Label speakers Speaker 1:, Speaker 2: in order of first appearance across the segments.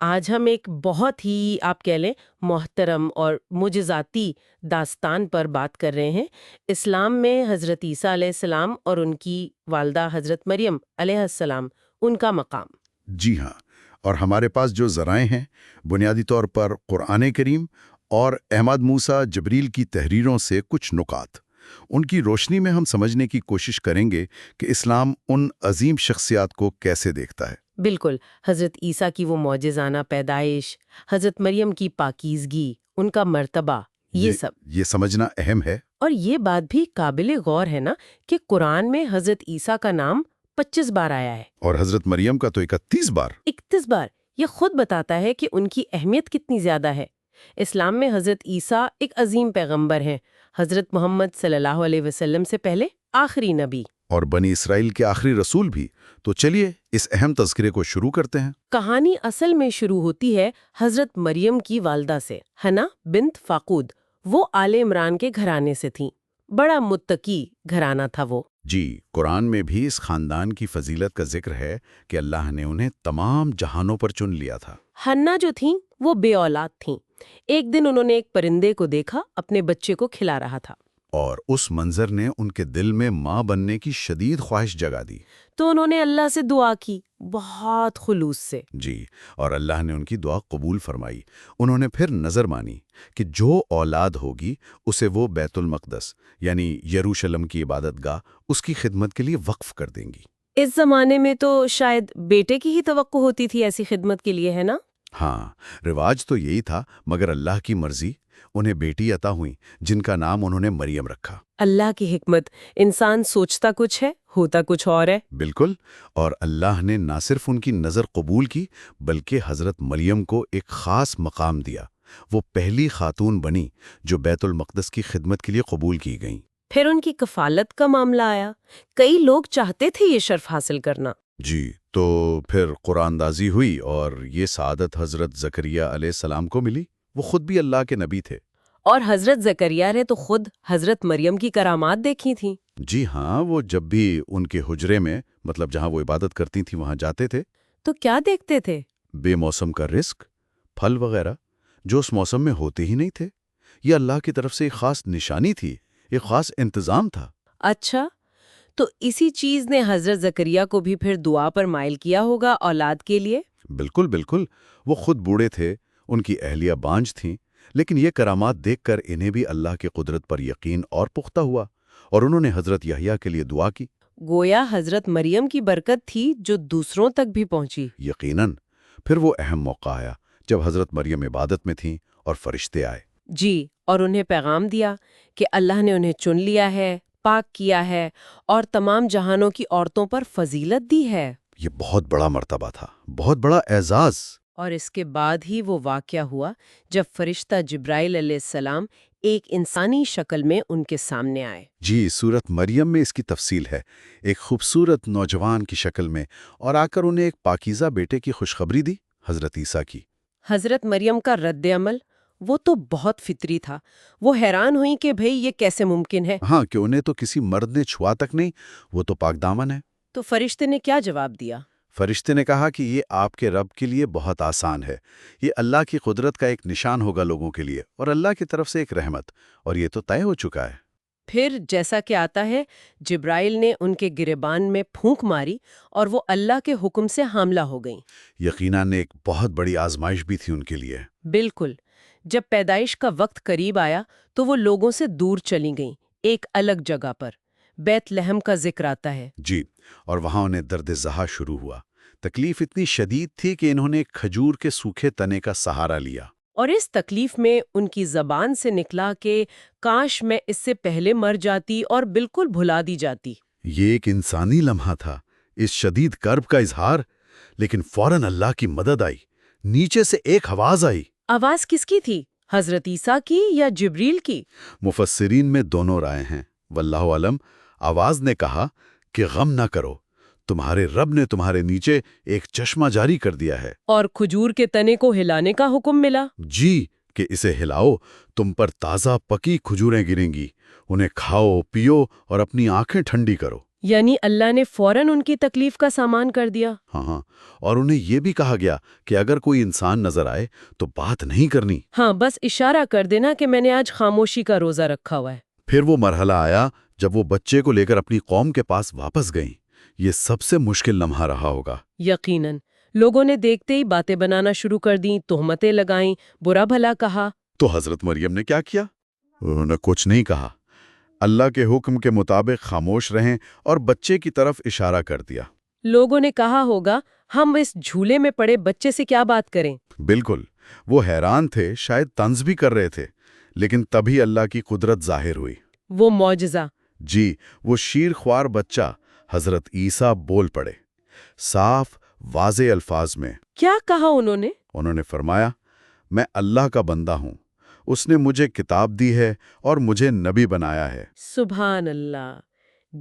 Speaker 1: آج ہم ایک بہت ہی آپ کہہ لیں محترم اور معجزاتی داستان پر بات کر رہے ہیں۔ اسلام میں حضرت عیسیٰ علیہ السلام اور ان کی والدہ حضرت مریم علیہ السلام، ان کا مقام۔
Speaker 2: جی ہاں، اور ہمارے پاس جو ذرائع ہیں بنیادی طور پر قرآن کریم اور احمد موسیٰ جبریل کی تحریروں سے کچھ نکات، ان کی روشنی میں ہم سمجھنے کی کوشش کریں گے کہ اسلام ان عظیم شخصیات کو کیسے دیکھتا ہے۔
Speaker 1: بالکل، حضرت عیسیٰ کی وہ معجزانہ پیدائش، حضرت مریم کی پاکیزگی، ان کا مرتبہ، یہ سب
Speaker 2: یہ سمجھنا اہم ہے۔
Speaker 1: اور یہ بات بھی قابل غور ہے نا کہ قرآن میں حضرت عیسیٰ کا نام 25 بار آیا ہے
Speaker 2: اور حضرت مریم کا تو 31 بار۔
Speaker 1: 31 بار، یہ خود بتاتا ہے کہ ان کی اہمیت کتنی زیادہ ہے۔ اسلام میں حضرت عیسیٰ ایک عظیم پیغمبر ہیں، حضرت محمد صلی اللہ علیہ وسلم سے پہلے آخری نبی
Speaker 2: اور بنی اسرائیل کے آخری رسول بھی۔ تو چلیے اس اہم تذکرے کو شروع کرتے ہیں۔
Speaker 1: کہانی اصل میں شروع ہوتی ہے حضرت مریم کی والدہ سے، حنا بنت فاقود۔ وہ آل عمران کے گھرانے سے تھیں، بڑا متقی گھرانہ تھا وہ۔
Speaker 2: جی، قرآن میں بھی اس خاندان کی فضیلت کا ذکر ہے کہ اللہ نے انہیں تمام جہانوں پر چن لیا تھا۔
Speaker 1: حنا جو تھیں وہ بے اولاد تھیں۔ ایک دن انہوں نے ایک پرندے کو دیکھا اپنے بچے کو کھلا رہا تھا،
Speaker 2: اور اس منظر نے ان کے دل میں ماں بننے کی شدید خواہش جگا دی۔
Speaker 1: تو انہوں نے اللہ سے دعا کی، بہت خلوص سے۔
Speaker 2: جی، اور اللہ نے ان کی دعا قبول فرمائی۔ انہوں نے پھر نظر مانی کہ جو اولاد ہوگی اسے وہ بیت المقدس یعنی یروشلم کی عبادت گاہ اس کی خدمت کے لیے وقف کر دیں گی۔
Speaker 1: اس زمانے میں تو شاید بیٹے کی ہی توقع ہوتی تھی ایسی خدمت کے لیے، ہے نا؟
Speaker 2: ہاں، رواج تو یہی تھا، مگر اللہ کی مرضی، انہیں بیٹی عطا ہوئی جن کا نام انہوں نے مریم رکھا۔
Speaker 1: اللہ کی حکمت، انسان سوچتا کچھ ہے، ہوتا کچھ اور ہے۔
Speaker 2: بالکل، اور اللہ نے نہ صرف ان کی نظر قبول کی بلکہ حضرت مریم کو ایک خاص مقام دیا۔ وہ پہلی خاتون بنی جو بیت المقدس کی خدمت کے لیے قبول کی گئیں۔
Speaker 1: پھر ان کی کفالت کا معاملہ آیا، کئی لوگ چاہتے تھے یہ شرف حاصل کرنا۔
Speaker 2: جی، تو پھر قرآن دازی ہوئی اور یہ سعادت حضرت زکریا علیہ السلام کو ملی۔ وہ خود بھی اللہ کے نبی تھے۔
Speaker 1: اور حضرت زکریا نے تو خود حضرت مریم کی کرامات دیکھی تھیں۔
Speaker 2: جی ہاں، وہ جب بھی ان کے حجرے میں مطلب جہاں وہ عبادت کرتی تھیں وہاں جاتے تھے
Speaker 1: تو کیا دیکھتے تھے؟
Speaker 2: بے موسم کا رزق، پھل وغیرہ جو اس موسم میں ہوتے ہی نہیں تھے۔ یہ اللہ کی طرف سے ایک خاص نشانی تھی، ایک خاص انتظام تھا۔
Speaker 1: اچھا، تو اسی چیز نے حضرت زکریا کو بھی پھر دعا پر مائل کیا ہوگا اولاد کے لیے؟
Speaker 2: بالکل بالکل، وہ خود بوڑھے تھے، ان کی اہلیہ بانجھ تھیں، لیکن یہ کرامات دیکھ کر انہیں بھی اللہ کی قدرت پر یقین اور پختہ ہوا، اور انہوں نے حضرت یحییٰ کے لیے دعا کی۔
Speaker 1: گویا حضرت مریم کی برکت تھی جو دوسروں تک بھی پہنچی۔
Speaker 2: یقیناً، پھر وہ اہم موقع آیا جب حضرت مریم عبادت میں تھیں اور فرشتے آئے۔
Speaker 1: جی، اور انہیں پیغام دیا کہ اللہ نے انہیں چن لیا ہے، پاک کیا ہے اور تمام جہانوں کی عورتوں پر فضیلت دی ہے۔
Speaker 2: یہ بہت بڑا مرتبہ تھا، بہت بڑا اعزاز۔
Speaker 1: اور اس کے بعد ہی وہ واقعہ ہوا جب فرشتہ جبرائیل علیہ السلام ایک انسانی شکل میں ان کے سامنے آئے۔
Speaker 2: جی، سورت مریم میں اس کی تفصیل ہے، ایک خوبصورت نوجوان کی شکل میں، اور آ کر انہیں ایک پاکیزہ بیٹے کی خوشخبری دی، حضرت عیسیٰ کی۔
Speaker 1: حضرت مریم کا رد عمل وہ تو بہت فطری تھا۔ وہ حیران ہوئیں کہ بھئی یہ کیسے ممکن ہے؟
Speaker 2: ہاں، کہ انہیں تو کسی مرد نے چھوا تک نہیں، وہ تو پاک دامن ہے۔
Speaker 1: تو فرشتے نے کیا جواب دیا؟
Speaker 2: فرشتے نے کہا کہ یہ آپ کے رب کے لیے بہت آسان ہے، یہ اللہ کی قدرت کا ایک نشان ہوگا لوگوں کے لیے، اور اللہ کی طرف سے ایک رحمت، اور یہ تو طے ہو چکا ہے۔
Speaker 1: پھر جیسا کہ آتا ہے، جبرائیل نے ان کے گریبان میں پھونک ماری اور وہ اللہ کے حکم سے حاملہ ہو گئیں۔
Speaker 2: یقیناً ایک بہت بڑی آزمائش بھی تھی ان کے لیے۔
Speaker 1: بالکل، جب پیدائش کا وقت قریب آیا تو وہ لوگوں سے دور چلی گئیں، ایک الگ جگہ پر۔ بیت لحم کا ذکر آتا ہے۔
Speaker 2: جی، اور وہاں انہیں درد ذہا شروع ہوا۔ تکلیف اتنی شدید تھی کہ انہوں نے ایک کھجور کے سوکھے تنے کا سہارا لیا۔
Speaker 1: اور اس تکلیف میں ان کی زبان سے نکلا کہ کاش میں اس سے پہلے مر جاتی اور بالکل بھلا دی جاتی۔
Speaker 2: یہ ایک انسانی لمحہ تھا، اس شدید کرب کا اظہار، لیکن فوراً اللہ کی مدد آئی۔ نیچے سے ایک آواز آئی۔
Speaker 1: آواز کس کی تھی؟ حضرت عیسیٰ کی یا جبریل کی؟
Speaker 2: مفسرین میں دونوں رائے ہیں، واللہ علم۔ آواز نے کہا کہ غم نہ کرو، تمہارے رب نے تمہارے نیچے ایک چشمہ جاری کر دیا ہے۔
Speaker 1: اور کھجور کے تنے کو ہلانے کا حکم ملا؟
Speaker 2: جی، کہ اسے ہلاؤ، تم پر تازہ پکی کھجوریں گریں گی، انہیں کھاؤ پیو اور اپنی آنکھیں ٹھنڈی کرو۔
Speaker 1: یعنی اللہ نے فوراً ان کی تکلیف کا سامان کر دیا؟
Speaker 3: ہاں ہاں، اور انہیں یہ بھی کہا گیا کہ اگر کوئی انسان نظر آئے تو بات نہیں کرنی۔
Speaker 1: ہاں، بس اشارہ کر دینا کہ میں نے آج خاموشی کا روزہ رکھا ہوا ہے۔
Speaker 3: پھر وہ مرحلہ آیا جب وہ بچے کو لے کر اپنی قوم کے پاس واپس گئیں۔ یہ سب سے مشکل لمحہ رہا ہوگا۔
Speaker 1: یقیناً لوگوں نے دیکھتے ہی باتیں بنانا شروع کر دیں، تہمتیں لگائیں، برا بھلا کہا۔
Speaker 3: تو حضرت مریم نے کیا کیا؟ انہوں نے کچھ نہیں کہا، اللہ کے حکم کے مطابق خاموش رہیں اور بچے کی طرف اشارہ کر دیا۔
Speaker 1: لوگوں نے کہا ہوگا ہم اس جھولے میں پڑے بچے سے کیا بات کریں؟
Speaker 3: بالکل، وہ حیران تھے، شاید طنز بھی کر رہے تھے، لیکن تبھی اللہ کی قدرت ظاہر ہوئی۔
Speaker 1: وہ معجزہ۔
Speaker 3: جی، وہ شیر خوار بچہ حضرت عیسیٰ بول پڑے، صاف واضح الفاظ میں۔
Speaker 1: کیا کہا انہوں نے؟
Speaker 3: انہوں نے فرمایا، میں اللہ کا بندہ ہوں، اس نے مجھے کتاب دی ہے اور مجھے نبی بنایا ہے۔
Speaker 1: سبحان اللہ!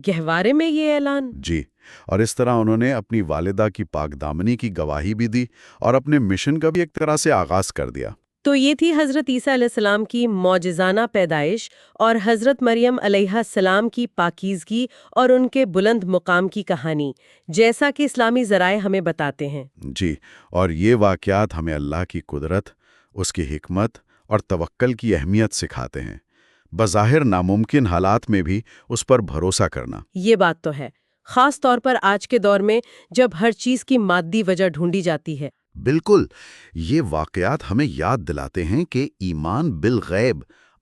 Speaker 1: گہوارے میں یہ اعلان!
Speaker 3: جی، اور اس طرح انہوں نے اپنی والدہ کی پاک دامنی کی گواہی بھی دی اور اپنے مشن کا بھی ایک طرح سے آغاز کر دیا۔
Speaker 1: تو یہ تھی حضرت عیسیٰ علیہ السلام کی معجزانہ پیدائش اور حضرت مریم علیہ السلام کی پاکیزگی اور ان کے بلند مقام کی کہانی، جیسا کہ اسلامی ذرائع ہمیں بتاتے ہیں۔
Speaker 3: جی، اور یہ واقعات ہمیں اللہ کی قدرت، اس کی حکمت اور توکل کی اہمیت سکھاتے ہیں۔ بظاہر ناممکن حالات میں بھی اس پر بھروسہ کرنا۔
Speaker 1: یہ بات تو ہے، خاص طور پر آج کے دور میں جب ہر چیز کی مادی وجہ ڈھونڈی جاتی ہے۔
Speaker 3: بالکل، یہ واقعات ہمیں یاد دلاتے ہیں کہ ایمان بالغیب،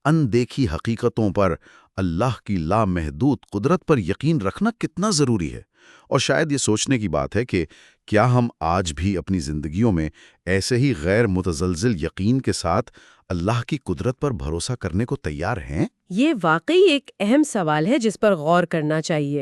Speaker 3: اندیکھی حقیقتوں پر اللہ کی لامحدود قدرت پر یقین رکھنا کتنا ضروری ہے۔ اور شاید یہ سوچنے کی بات ہے کہ کیا ہم آج بھی اپنی زندگیوں میں ایسے ہی غیر متزلزل یقین کے ساتھ اللہ کی قدرت پر بھروسہ کرنے کو تیار ہیں؟
Speaker 1: یہ واقعی ایک اہم سوال ہے جس پر غور کرنا چاہیے۔